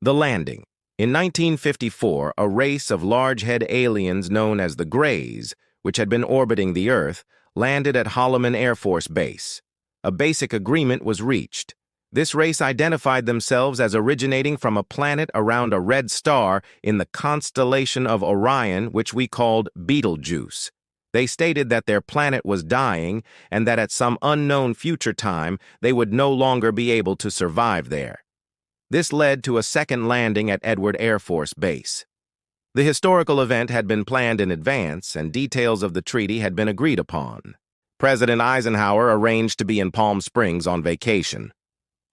The landing. In 1954, a race of large-head aliens known as the Greys, which had been orbiting the Earth, landed at Holloman Air Force Base. A basic agreement was reached. This race identified themselves as originating from a planet around a red star in the constellation of Orion, which we called Betelgeuse. They stated that their planet was dying and that at some unknown future time they would no longer be able to survive there. This led to a second landing at Edward Air Force Base. The historical event had been planned in advance, and details of the treaty had been agreed upon. President Eisenhower arranged to be in Palm Springs on vacation.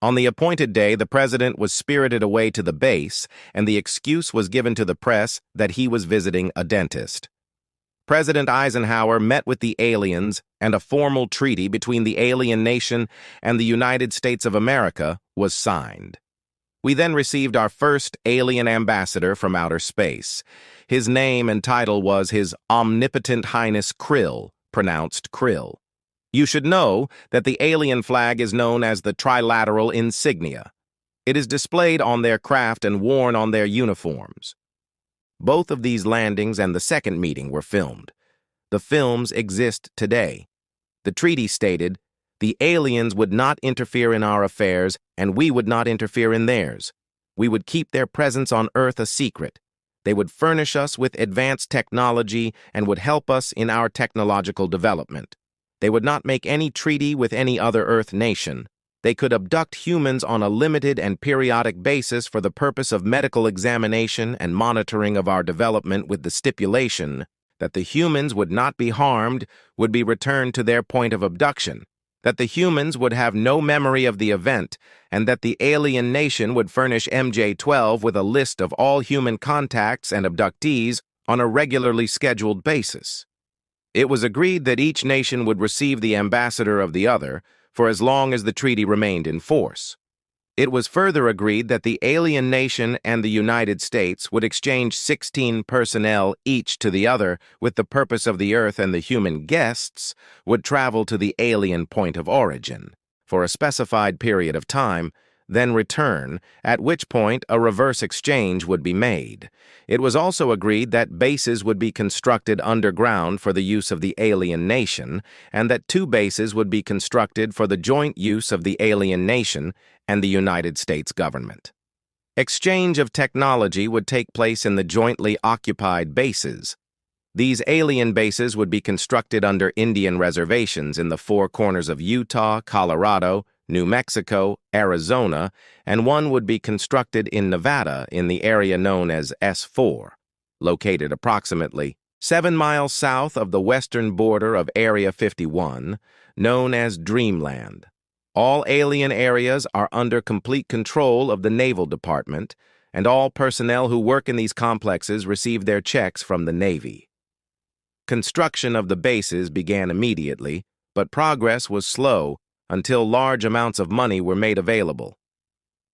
On the appointed day, the president was spirited away to the base, and the excuse was given to the press that he was visiting a dentist. President Eisenhower met with the aliens, and a formal treaty between the alien nation and the United States of America was signed. We then received our first alien ambassador from outer space. His name and title was His Omnipotent Highness Krill, pronounced Krill. You should know that the alien flag is known as the trilateral insignia. It is displayed on their craft and worn on their uniforms. Both of these landings and the second meeting were filmed. The films exist today. The treaty stated, "The aliens would not interfere in our affairs, and we would not interfere in theirs. We would keep their presence on Earth a secret. They would furnish us with advanced technology and would help us in our technological development. They would not make any treaty with any other Earth nation. They could abduct humans on a limited and periodic basis for the purpose of medical examination and monitoring of our development, with the stipulation that the humans would not be harmed, would be returned to their point of abduction, that the humans would have no memory of the event, and that the alien nation would furnish MJ-12 with a list of all human contacts and abductees on a regularly scheduled basis. It was agreed that each nation would receive the ambassador of the other for as long as the treaty remained in force. It was further agreed that the alien nation and the United States would exchange 16 personnel each to the other, with the purpose of the Earth, and the human guests would travel to the alien point of origin for a specified period of time, then return, at which point a reverse exchange would be made. It was also agreed that bases would be constructed underground for the use of the alien nation, and that 2 bases would be constructed for the joint use of the alien nation and the United States government. Exchange of technology would take place in the jointly occupied bases. These alien bases would be constructed under Indian reservations in the 4 corners of Utah, Colorado, New Mexico, Arizona, and one would be constructed in Nevada in the area known as S4, located approximately 7 miles south of the western border of Area 51, known as Dreamland. All alien areas are under complete control of the Naval Department, and all personnel who work in these complexes receive their checks from the Navy. Construction of the bases began immediately, but progress was slow until large amounts of money were made available.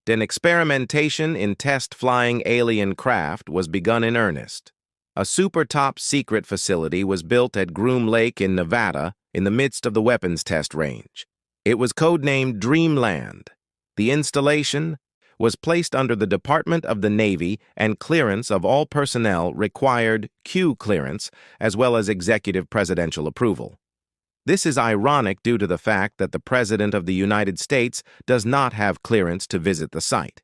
Then experimentation in test-flying alien craft was begun in earnest. A super top-secret facility was built at Groom Lake in Nevada in the midst of the weapons test range. It was codenamed Dreamland. The installation was placed under the Department of the Navy, and clearance of all personnel required Q clearance as well as executive presidential approval. This is ironic due to the fact that the President of the United States does not have clearance to visit the site.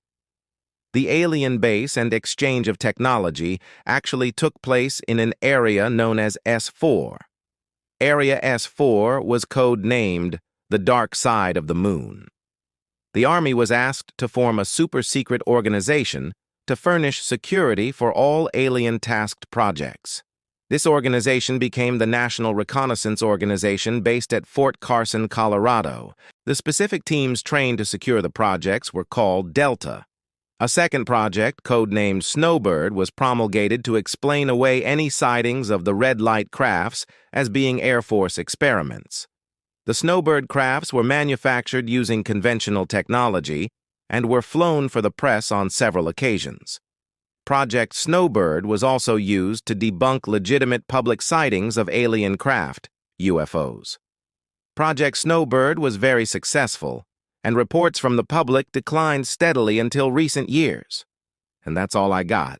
The alien base and exchange of technology actually took place in an area known as S4. Area S4 was code-named the Dark Side of the Moon. The Army was asked to form a super-secret organization to furnish security for all alien-tasked projects. This organization became the National Reconnaissance Organization based at Fort Carson, Colorado. The specific teams trained to secure the projects were called Delta. A second project, codenamed Snowbird, was promulgated to explain away any sightings of the red light crafts as being Air Force experiments. The Snowbird crafts were manufactured using conventional technology and were flown for the press on several occasions. Project Snowbird was also used to debunk legitimate public sightings of alien craft, UFOs. Project Snowbird was very successful, and reports from the public declined steadily until recent years. and that's all I got.